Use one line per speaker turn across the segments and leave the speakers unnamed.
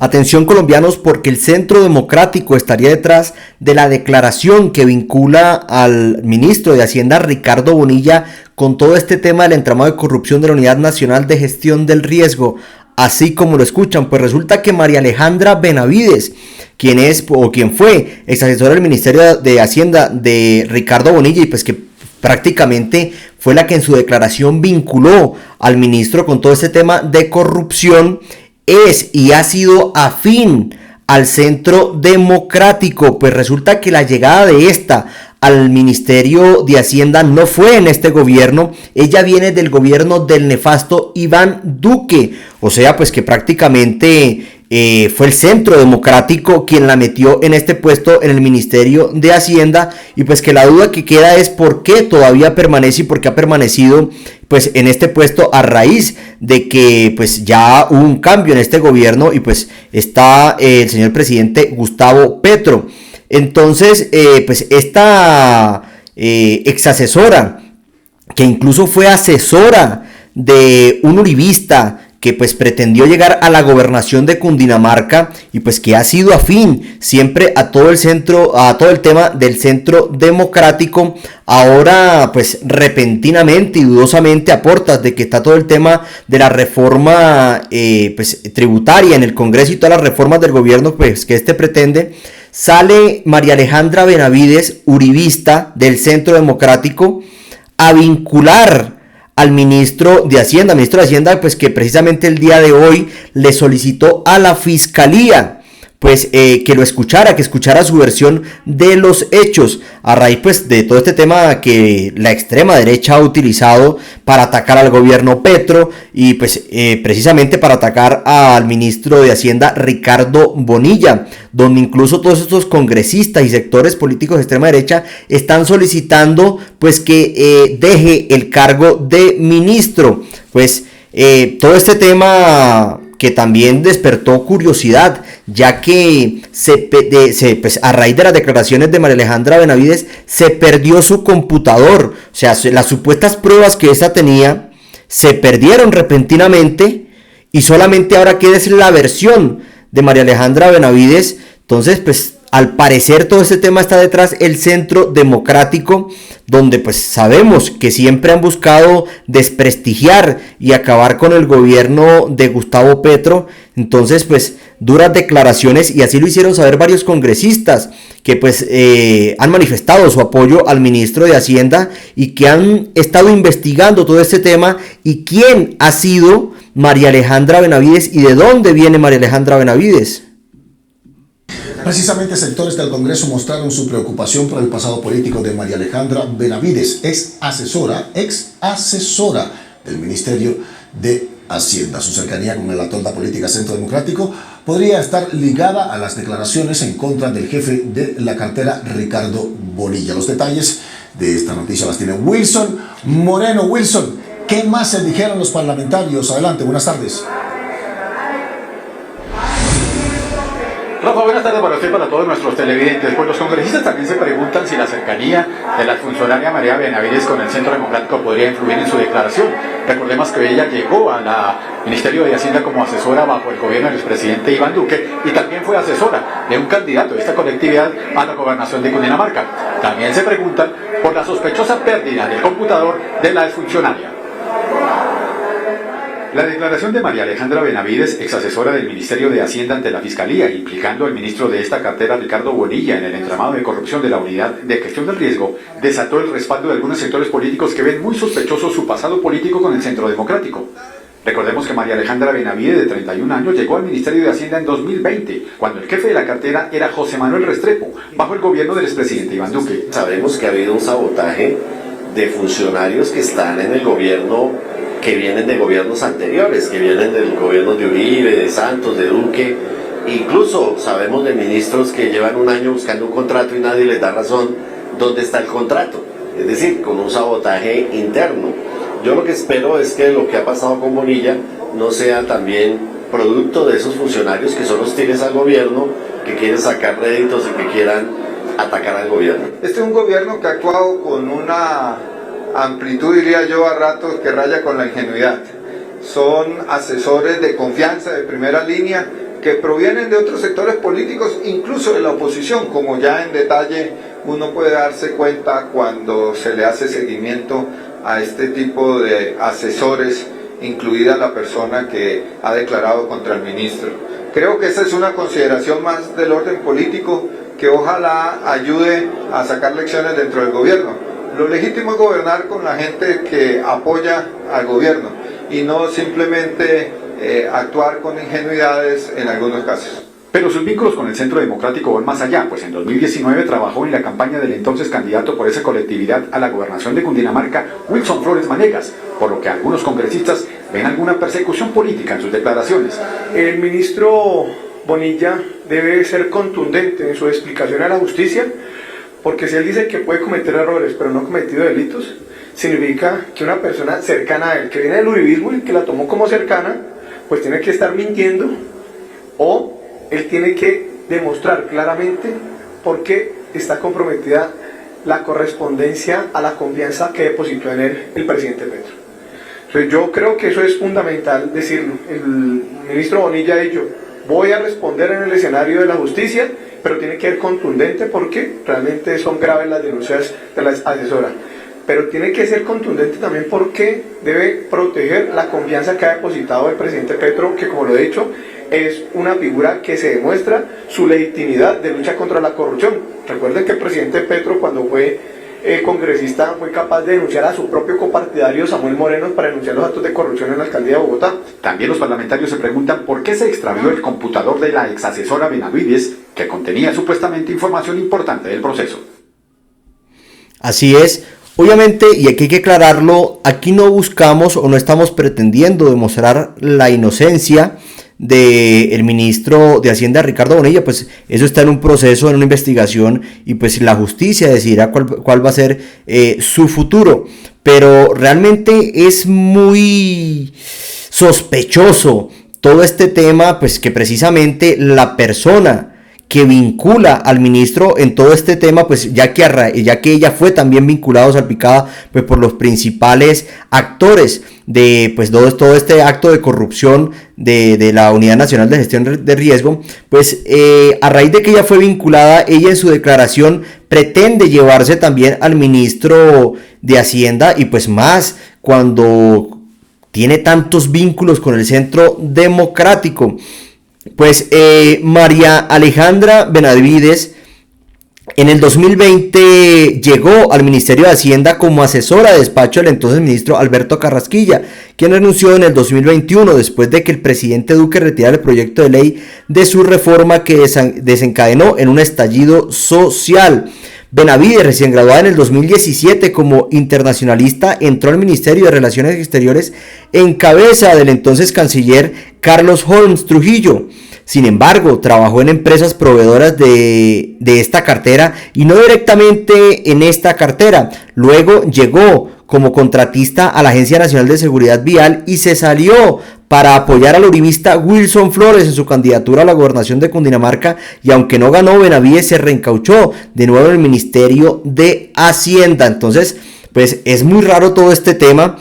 Atención colombianos, porque el Centro Democrático estaría detrás de la declaración que vincula al ministro de Hacienda Ricardo Bonilla con todo este tema del entramado de corrupción de la Unidad Nacional de Gestión del Riesgo. Así como lo escuchan, pues resulta que María Alejandra Benavides, quien es o quien fue ex asesora del Ministerio de Hacienda de Ricardo Bonilla y pues que prácticamente fue la que en su declaración vinculó al ministro con todo este tema de corrupción, es y ha sido afín al Centro Democrático. Pues resulta que la llegada de esta al Ministerio de Hacienda no fue en este gobierno, ella viene del gobierno del nefasto Iván Duque, o sea pues que prácticamente fue el Centro Democrático quien la metió en este puesto en el Ministerio de Hacienda, y pues que la duda que queda es por qué todavía permanece y por qué ha permanecido pues en este puesto a raíz de que pues ya hubo un cambio en este gobierno y pues está el señor presidente Gustavo Petro. Entonces pues esta ex asesora, que incluso fue asesora de un uribista que pues pretendió llegar a la gobernación de Cundinamarca y pues que ha sido afín siempre a todo el centro, a todo el tema del Centro Democrático, ahora pues repentinamente y dudosamente a portas de que está todo el tema de la reforma pues tributaria en el Congreso y todas las reformas del gobierno pues que pretende, sale María Alejandra Benavides, uribista del Centro Democrático, a vincular al ministro de Hacienda, pues que precisamente el día de hoy le solicitó a la fiscalía pues que lo escuchara, que escuchara su versión de los hechos, a raíz pues de todo este tema que la extrema derecha ha utilizado para atacar al gobierno Petro y pues precisamente para atacar al ministro de Hacienda Ricardo Bonilla, donde incluso todos estos congresistas y sectores políticos de extrema derecha están solicitando pues que deje el cargo de ministro. Pues todo este tema que también despertó curiosidad, ya que pues, a raíz de las declaraciones de María Alejandra Benavides se perdió su computador, o sea, las supuestas pruebas que esta tenía se perdieron repentinamente y solamente ahora queda es la versión de María Alejandra Benavides. Entonces pues al parecer todo este tema está detrás el Centro Democrático, donde pues sabemos que siempre han buscado desprestigiar y acabar con el gobierno de Gustavo Petro. Entonces pues duras declaraciones, y así lo hicieron saber varios congresistas que pues han manifestado su apoyo al ministro de Hacienda y que han estado investigando todo este tema y quién ha sido María Alejandra Benavides y de dónde viene María Alejandra Benavides.
Precisamente sectores del Congreso mostraron su preocupación por el pasado político de María Alejandra Benavides, ex asesora del Ministerio de Hacienda. Su cercanía con la tonda política Centro Democrático podría estar ligada a las declaraciones en contra del jefe de la cartera, Ricardo Bonilla. Los detalles de esta noticia las tiene Wilson Moreno. Wilson, ¿qué más se dijeron los parlamentarios? Adelante, buenas tardes.
Rafa, buenas tardes para usted y para todos nuestros televidentes. Pues los congresistas también se preguntan si la cercanía de la funcionaria María Benavides con el Centro Democrático podría influir en su declaración. Recordemos que ella llegó al Ministerio de Hacienda como asesora bajo el gobierno del expresidente Iván Duque y también fue asesora de un candidato de esta colectividad a la gobernación de Cundinamarca. También se preguntan por la sospechosa pérdida del computador de la exfuncionaria. La declaración de María Alejandra Benavides, ex asesora del Ministerio de Hacienda ante la Fiscalía, implicando al ministro de esta cartera, Ricardo Bonilla, en el entramado de corrupción de la Unidad de Gestión del Riesgo, desató el respaldo de algunos sectores políticos que ven muy sospechoso su pasado político con el Centro Democrático. Recordemos que María Alejandra Benavides, de 31 años, llegó al Ministerio de Hacienda en 2020, cuando el jefe de la cartera era José Manuel Restrepo, bajo el gobierno del expresidente Iván Duque.
Sabemos que ha habido un sabotaje de funcionarios que están en el gobierno, que vienen de gobiernos anteriores, que vienen del gobierno de Uribe, de Santos, de Duque. Incluso sabemos de ministros que llevan un año buscando un contrato y nadie les da razón dónde está el contrato, es decir, con un sabotaje interno. Yo lo que espero es que lo que ha pasado con Bonilla no sea también producto de esos funcionarios que son hostiles al gobierno, que quieren sacar réditos y que quieran atacar al gobierno.
Este es un gobierno que ha actuado con una amplitud, diría yo, a ratos que raya con la ingenuidad. Son asesores de confianza de primera línea que provienen de otros sectores políticos, incluso de la oposición, como ya en detalle uno puede darse cuenta cuando se le hace seguimiento a este tipo de asesores, incluida la persona que ha declarado contra el ministro. Creo que esa es una consideración más del orden político que ojalá ayude a sacar lecciones dentro del gobierno. Lo legítimo es gobernar con la gente que apoya al gobierno y no simplemente actuar con ingenuidades en algunos casos.
Pero sus vínculos con el Centro Democrático van más allá, pues en 2019 trabajó en la campaña del entonces candidato por esa colectividad a la gobernación de Cundinamarca, Wilson Flores Manegas, por lo que algunos congresistas ven alguna persecución política en sus declaraciones.
El ministro Bonilla debe ser contundente en su explicación a la justicia, porque si él dice que puede cometer errores pero no ha cometido delitos, significa que una persona cercana a él, que viene del uribismo y que la tomó como cercana, pues tiene que estar mintiendo, o él tiene que demostrar claramente por qué está comprometida la correspondencia a la confianza que depositó en él el presidente Petro. Entonces yo creo que eso es fundamental decirlo. El ministro Bonilla ha dicho, voy a responder en el escenario de la justicia, pero tiene que ser contundente porque realmente son graves las denuncias de la asesora. Pero tiene que ser contundente también porque debe proteger la confianza que ha depositado el presidente Petro, que como lo he dicho, es una figura que se demuestra su legitimidad de lucha contra la corrupción. Recuerden que el presidente Petro, cuando fue congresista, fue capaz de denunciar a su propio copartidario Samuel Moreno para denunciar los actos de corrupción en la alcaldía de Bogotá.
También los parlamentarios se preguntan por qué se extravió el computador de la exasesora Benavides, que contenía supuestamente información importante del proceso.
Así es. Obviamente, y aquí hay que aclararlo, aquí no buscamos o no estamos pretendiendo demostrar la inocencia del ministro de Hacienda Ricardo Bonilla, pues eso está en un proceso, en una investigación, y pues la justicia decidirá cuál va a ser su futuro. Pero realmente es muy sospechoso todo este tema, pues que precisamente la persona que vincula al ministro en todo este tema, pues ya que ella fue también vinculada o salpicada pues por los principales actores de pues todo este acto de corrupción de la Unidad Nacional de Gestión de Riesgo, pues a raíz de que ella fue vinculada, ella en su declaración pretende llevarse también al ministro de Hacienda, y pues más cuando tiene tantos vínculos con el Centro Democrático. Pues María Alejandra Benavides en el 2020 llegó al Ministerio de Hacienda como asesora de despacho del entonces ministro Alberto Carrasquilla, quien renunció en el 2021 después de que el presidente Duque retirara el proyecto de ley de su reforma que desencadenó en un estallido social. Benavides, recién graduada en el 2017 como internacionalista, entró al Ministerio de Relaciones Exteriores en cabeza del entonces canciller Carlos Holmes Trujillo. Sin embargo, trabajó en empresas proveedoras de esta cartera y no directamente en esta cartera. Luego llegó como contratista a la Agencia Nacional de Seguridad Vial y se salió para apoyar al uribista Wilson Flores en su candidatura a la gobernación de Cundinamarca, y aunque no ganó, Benavides se reencauchó de nuevo en el Ministerio de Hacienda. Entonces, pues es muy raro todo este tema,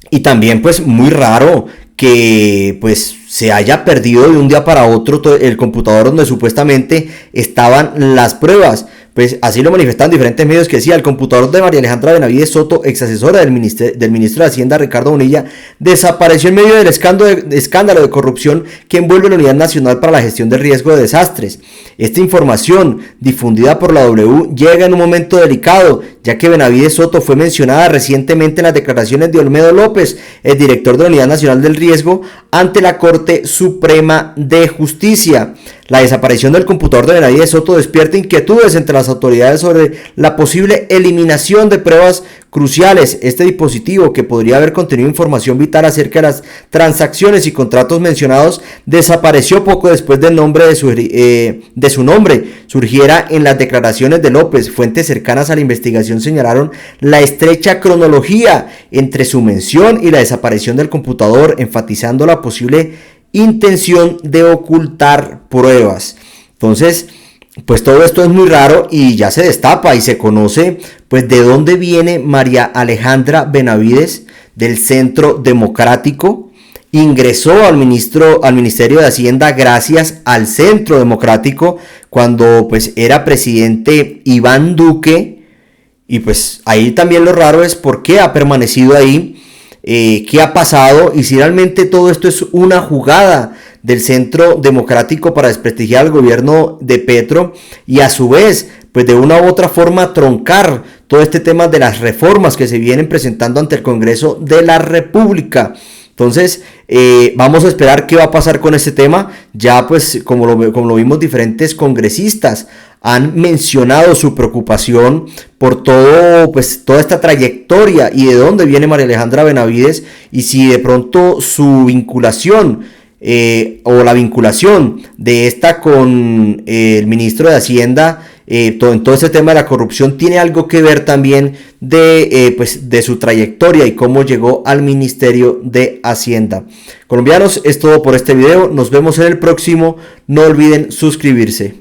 y también pues muy raro que pues se haya perdido de un día para otro el computador donde supuestamente estaban las pruebas. Pues así lo manifestaban diferentes medios, que decía: el computador de María Alejandra Benavides Soto, ex asesora del ministro de Hacienda Ricardo Bonilla, desapareció en medio del escándalo de corrupción que envuelve la Unidad Nacional para la Gestión de Riesgo de Desastres. Esta información, difundida por la W, llega en un momento delicado, ya que Benavides Soto fue mencionada recientemente en las declaraciones de Olmedo López, el director de la Unidad Nacional del Riesgo, ante la Corte Suprema de Justicia. La desaparición del computador de Benavides Soto despierta inquietudes entre las autoridades sobre la posible eliminación de pruebas cruciales. Este dispositivo, que podría haber contenido información vital acerca de las transacciones y contratos mencionados, desapareció poco después del nombre de su nombre surgiera en las declaraciones de López. Fuentes cercanas a la investigación señalaron la estrecha cronología entre su mención y la desaparición del computador, enfatizando la posible intención de ocultar pruebas. Entonces, pues todo esto es muy raro y ya se destapa y se conoce pues de dónde viene María Alejandra Benavides, del Centro Democrático. ingresó al Ministerio de Hacienda gracias al Centro Democrático cuando pues era presidente Iván Duque, y pues ahí también lo raro es por qué ha permanecido ahí, qué ha pasado y si realmente todo esto es una jugada del Centro Democrático para desprestigiar al gobierno de Petro y a su vez pues de una u otra forma troncar todo este tema de las reformas que se vienen presentando ante el Congreso de la República. Entonces vamos a esperar qué va a pasar con este tema. Ya pues como lo vimos, diferentes congresistas han mencionado su preocupación por toda esta trayectoria y de dónde viene María Alejandra Benavides y si de pronto su vinculación o la vinculación de esta con el ministro de Hacienda en todo ese tema de la corrupción tiene algo que ver también de su trayectoria y cómo llegó al Ministerio de Hacienda. Colombianos, es todo por este video. Nos vemos en el próximo. No olviden suscribirse.